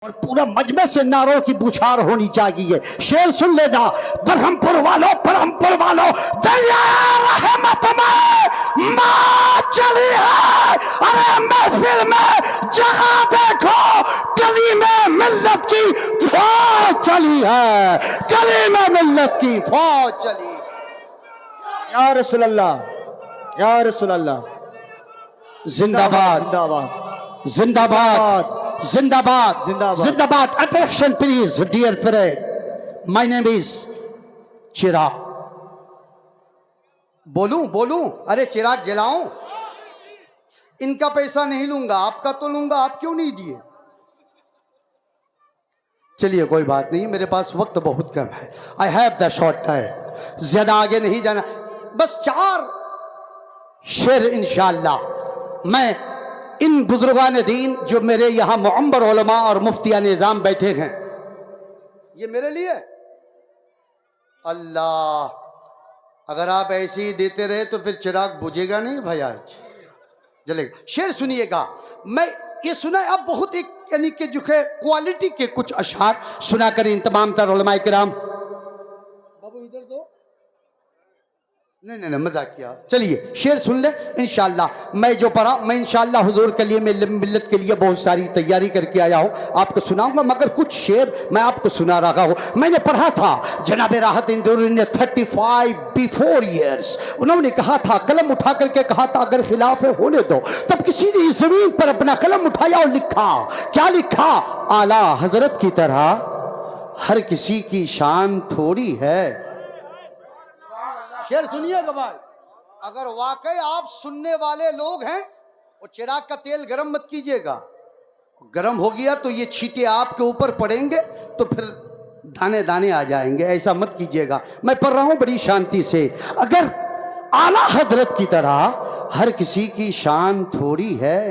और पूरा मजमे से नारों की बुछार होनी चाहिए। शेर सुन लेना, बरहमपुर वालों दरिया रहमत में माँ चली है। अरे महफिल में जहाँ देखो गली में मिल्लत की फौज चली है, गली में मिल्लत की फौज चली। या रसूल अल्लाह, या रसूल अल्लाह। जिंदाबाद जिंदाबाद जिंदाबाद जिंदाबाद जिंदाबाद। जिंदाबाद। Attention please dear friend, my name is Chirag. बोलूं? अरे चिराग जलाऊं? इनका पैसा नहीं लूंगा, आपका तो लूंगा। आप क्यों नहीं दिए? चलिए कोई बात नहीं, मेरे पास वक्त बहुत कम है। I have the short time, ज्यादा आगे नहीं जाना। बस 4 शेर इंशाअल्लाह मैं इन बुजुर्गान दीन जो मेरे यहाँ मुअम्बर उलमा और मुफ्तिया निज़ाम बैठे हैं, ये मेरे लिए। अल्लाह, अगर आप ऐसे ही देते रहे तो फिर चिराग बुझेगा नहीं भाई, आज जलेगा। शेर सुनिएगा। मैं ये सुना अब बहुत एक यानी कि जो है क्वालिटी के कुछ अशार सुना करें इन तमाम तर उलमा किराम। बाबू इधर दो। नहीं मजाक किया। चलिए शेर सुन ले इंशाअल्लाह। मैं जो पढ़ा मैं इंशाअल्लाह हुजूर के लिए, मैं मिल्लत के लिए बहुत सारी तैयारी करके आया हूँ, आपको सुनाऊंगा। मगर कुछ शेर मैं आपको सुना रहा हूँ। मैंने पढ़ा था जनाब राहत इंदौरी ने 35 बिफोर ईयर्स, उन्होंने कहा था, कलम उठा करके कहा था, अगर खिलाफ है होने दो। तब किसी ने इस जमीन पर अपना कलम उठाया और लिखा। क्या लिखा? आला हजरत की तरह हर किसी की शान थोड़ी है। शेर सुनिएगा भाई, अगर वाकई आप सुनने वाले लोग हैं, वो चिराग का तेल गरम मत कीजिएगा। गरम हो गया तो ये छींटे आपके ऊपर पड़ेंगे तो फिर दाने दाने आ जाएंगे, ऐसा मत कीजिएगा। मैं पढ़ रहा हूं बड़ी शांति से। अगर आला हजरत की तरह हर किसी की शान थोड़ी है,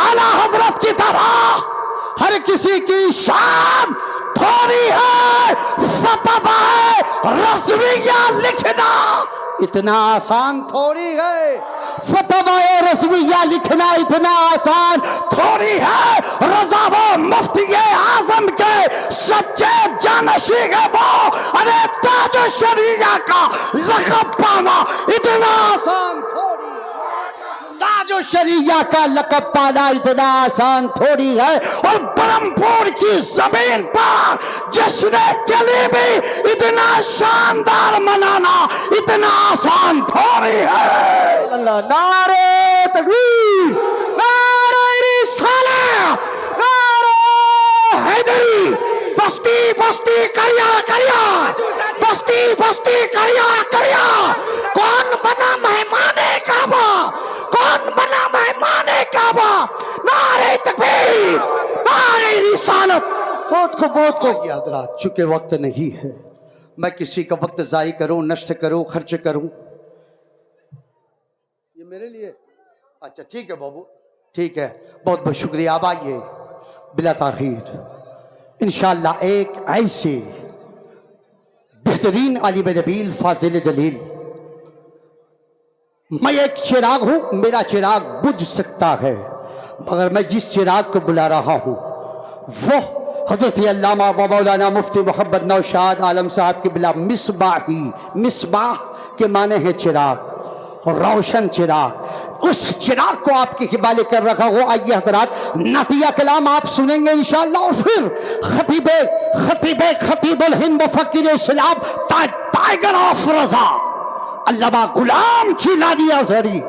आला हजरत की तरह हर किसी की शान थोड़ी है। फतवा रज़विया लिखना इतना आसान थोड़ी है। फतवा रज़विया लिखना इतना आसान थोड़ी है। रज़ा वो मुफ्ती आज़म के सच्चे जानशी है वो। अरे ताज शरीया का लक़ब पाना इतना आसान थोड़ी है। ताज शरीया का लक़ब पाना इतना आसान थोड़ी है। और ब्रह्मपुर की जमीन पर जश्न कलीमी इतना शानदार मनाना इतना आसान थोड़ी है। अल्लाह। नारे तकबीर, नारे रिसालत, नारे हैदरी। बस्ती बस्ती करिया बस्ती करिया। कौन बना मेहमाने काबा, कौन बना मेहमाने काबा। नारे तकबीर, नारे रिसालत। बहुत को हजरात, चूंकि वक्त नहीं है मैं किसी का वक्त जाय करूं, नष्ट करूं, खर्च करूं। ये मेरे लिए। अच्छा ठीक है बाबू। ठीक है, बहुत बहुत शुक्रिया। अब आइए बिला ताखीर इंशाअल्लाह एक ऐसे बेहतरीन आलिम नबील फाजिल दलील। मैं एक चिराग हूं, मेरा चिराग बुझ सकता है, मगर मैं जिस चिराग को बुला रहा हूं वो हजरत अल्लामा व मौलाना मुफ्ती मोहम्मद नौशाद आलम साहब के बिला मिसबाही। मिसबाह के माने हैं चिराग, रोशन चिराग। उस चिराग को आपके हिवाले कर रखा हो। आइए हजरात, नातिया कलाम आप सुनेंगे इंशाअल्लाह। और फिर खतीबुल हिंद मुफक्किर इस्लाम टाइगर ऑफ रजा अल्लामा गुलाम चिलानी अज़हरी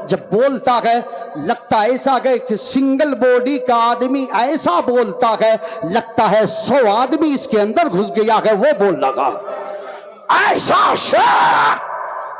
जब बोलता है, लगता ऐसा है कि सिंगल बॉडी का आदमी ऐसा बोलता है, लगता है 100 आदमी इसके अंदर घुस गया है, वो बोल लगा। ऐसा शेर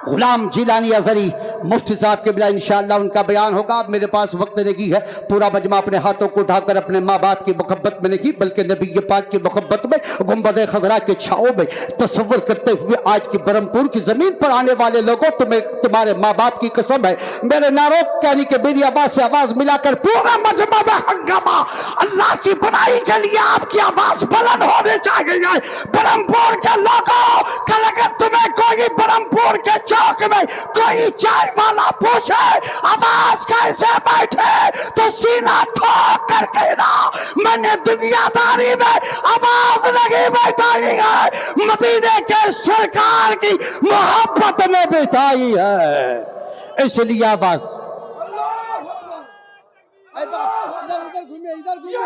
गुलाम जिलानी अज़हरी मुफ्ती साहब के बिला इंशाअल्लाह उनका बयान होगा। अब मेरे पास वक्त नहीं है, पूरा मजमा अपने हाथों को उठाकर अपने माँ बाप की मोहब्बत में नहीं बल्कि नबी पाक की मोहब्बत में गुंबद खजरा के छाओं में तसव्वुर करते हुए आज की ब्रह्मपुर की जमीन पर आने वाले लोगों, तुम्हारे माँ बाप की कसम है, मेरे नारों यानी कि मेरी आवाज से आवाज मिलाकर पूरा मजमा में हंगामा। अल्लाह की बनाई के लिए आपकी आवाज बुलंद होनी चाहिए। ब्रह्मपुर के लोगों, कल अगर तुम्हें कोई ब्रह्मपुर के चौक में कोई चाय वाला पूछे आवाज कैसे बैठे तो सीना ठोक कर कहना मैंने दुनियादारी में आवाज नहीं बैठाई है, मदीने के सरकार की मोहब्बत में बैठाई है। इसलिए आवाज इधर घूमिए, इधर घूमिए।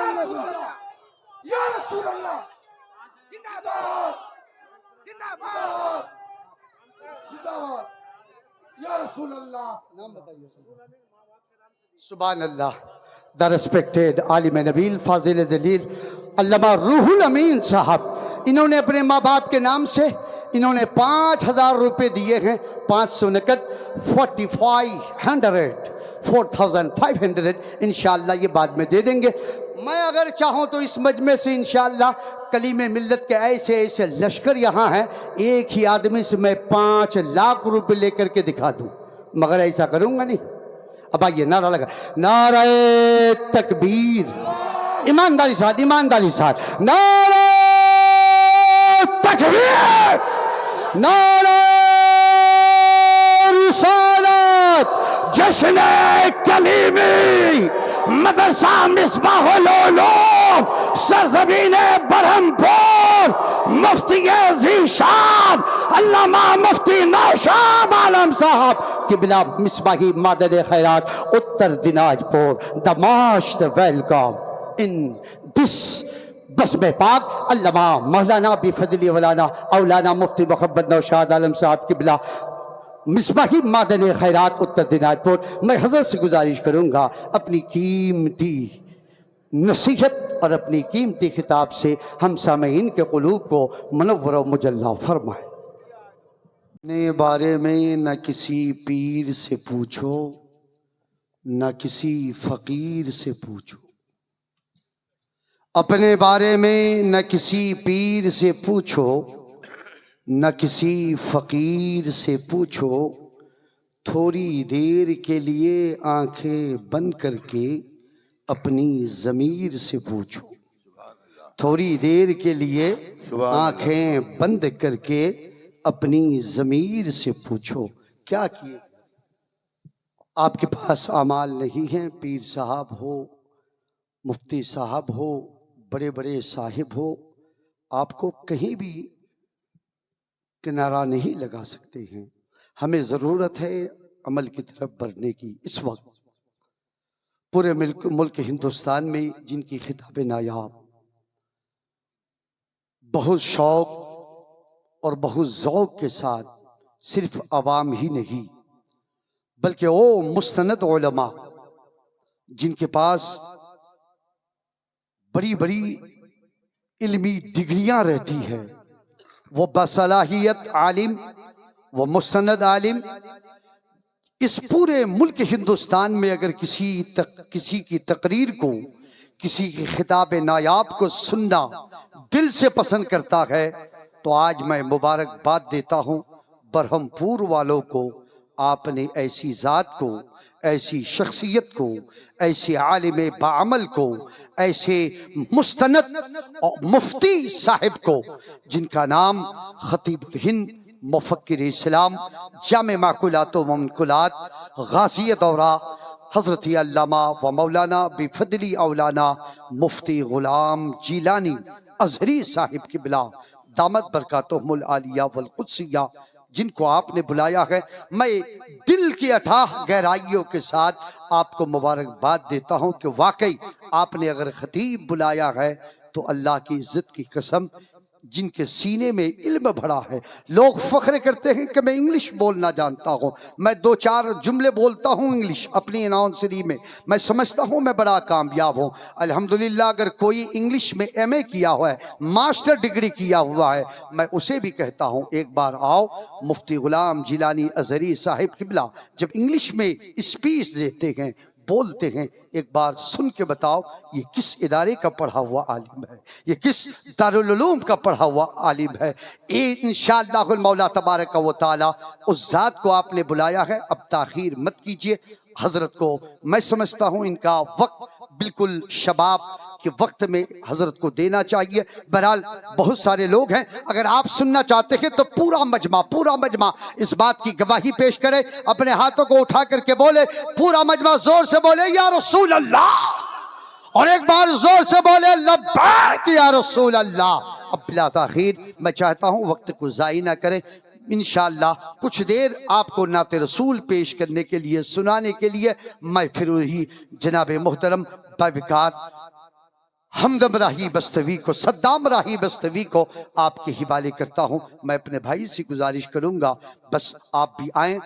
या रसूल अल्लाह जिंदाबाद जिंदाबाद जिंदाबाद या रसूल अल्लाह। नाम बताइए। सुभान अल्लाह। द रेस्पेक्टेड आलिम नबील फाजिल दलील अल्लामा रूहुल अमीन साहब, इन्होंने अपने माँ बाप के नाम से इन्होंने 5,000 रुपये दिए हैं, 500 नकद, 4,500 इंशाअल्लाह ये बाद में दे देंगे। मैं अगर चाहूँ तो इस मजमे से इंशाअल्लाह कलीमे मिल्लत के ऐसे ऐसे लश्कर यहाँ हैं, एक ही आदमी से मैं 5 लाख रुपए लेकर के दिखा दूँ, मगर ऐसा करूँगा नहीं। अब आइए नारा लगा, नारे तकबीर, ईमानदारी साथ, ईमानदारी साथ, नारे तकबीर, नारे रिसालत, जश्न कलीमी, मदरसा मिसबाहुल उलूम, सरजमीने बरहमपुर, मुफ्ती ज़ीशान अल्लामा मुफ्ती नौशाद आलम साहब किबला मिसबाही मादर खैरात Uttar Dinajpur, the most welcome in this bus में पाक अल्लामा मौलाना बिफदली वलाना औलाना मुफ्ती मोहम्मद नौशाद आलम साहब किबला मिसबाही मादन खैरात उत्तर दिनाजपुर। मैं हजरत से गुजारिश करूँगा अपनी कीमती नसीहत और अपनी कीमती खिताब से हम सामीन के क़ुलूब को मुनव्वर व मुजल्ला फरमाए। अपने बारे में न किसी पीर से पूछो, न किसी फ़कीर से पूछो, अपने बारे में न किसी पीर से पूछो, न किसी फ़कीर से पूछो, थोड़ी देर के लिए आंखें बंद करके अपनी ज़मीर से पूछो, थोड़ी देर के लिए आंखें बंद करके अपनी ज़मीर से पूछो क्या किए। आपके पास अमाल नहीं है, पीर साहब हो, मुफ्ती साहब हो, बड़े बड़े साहिब हो, आपको कहीं भी किनारा नहीं लगा सकते हैं। हमें ज़रूरत है अमल की तरफ बढ़ने की। इस वक्त पूरे मुल्क हिंदुस्तान में जिनकी खिताब नायाब बहुत शौक़ और बहुत ज़ौक़ के साथ सिर्फ अवाम ही नहीं बल्कि वो मुस्तनद उलमा जिनके पास बड़ी बड़ी इल्मी डिग्रियां रहती है, वो बसलाहियत आलिम, वो मुस्तनद आलिम, इस पूरे मुल्क हिंदुस्तान में अगर किसी की तकरीर को, किसी की खिताब नायाब को सुनना दिल से पसंद करता है तो आज मैं मुबारकबाद देता हूँ बरहमपुर वालों को। आपने ऐसी ज़ात को, ऐसी शख्सियत को, ऐसे आलिम बाअमल को, ऐसे मुस्तनद और मुफ्ती साहिब को जिनका नाम खतीबुल हिंद, मुफक्किर इस्लाम, जामे माकुलात व मुनकुलात, गाज़ी दौरा हज़रत अल्लामा व मौलाना बिफदली औलाना मुफ्ती गुलाम जीलानी अज़हरी साहिब की बिला दामत बरकातुहुमुल आलिया वल कुद्सिया, जिनको आपने बुलाया है, मैं दिल की अथाह गहराइयों के साथ आपको मुबारकबाद देता हूं कि वाकई आपने अगर खतीब बुलाया है तो अल्लाह की इज्जत की कसम, जिनके सीने में इल्म भरा है। लोग फख्र करते हैं कि मैं इंग्लिश बोलना जानता हूँ, मैं 2-4 जुमले बोलता हूँ इंग्लिश अपनी अनाउंसरी में, मैं समझता हूँ मैं बड़ा कामयाब हूँ। अल्हम्दुलिल्लाह अगर कोई इंग्लिश में MA किया हुआ है, मास्टर डिग्री किया हुआ है, मैं उसे भी कहता हूँ एक बार आओ मुफ्ती गुलाम जिलानी अज़हरी साहिब किबला जब इंग्लिश में स्पीच देते हैं, बोलते हैं, एक बार सुन के बताओ ये किस इदारे का पढ़ा हुआ आलिम है, ये किस दारुल उलूम का पढ़ा हुआ आलिम है। ये इंशाअल्लाहुल मौला तबारक व तआला उस ज़ात को आपने बुलाया है, अब ताख़ीर मत कीजिए, हजरत को मैं समझता हूँ इनका वक्त बिल्कुल शबाब के वक्त में हजरत को देना चाहिए। बहरहाल बहुत सारे लोग हैं, अगर आप सुनना चाहते हैं तो पूरा मजमा इस बात की गवाही पेश करे, अपने हाथों को उठा करके बोले, पूरा मजमा जोर से बोले या रसूल अल्लाह, और एक बार जोर से बोले लब्बैक या रसूल अल्लाह। अब बिला ताखीर मैं चाहता हूँ वक्त को ज़ाई ना करें, इंशाअल्लाह कुछ देर आपको नाते रसूल पेश करने के लिए, सुनाने के लिए मैं फिर वही जनाब मोहतरम बाविकार हमदम राही बस्तवी को, सद्दाम राही बस्तवी को आपके हवाले करता हूँ। मैं अपने भाई से गुजारिश करूँगा बस आप भी आएँ।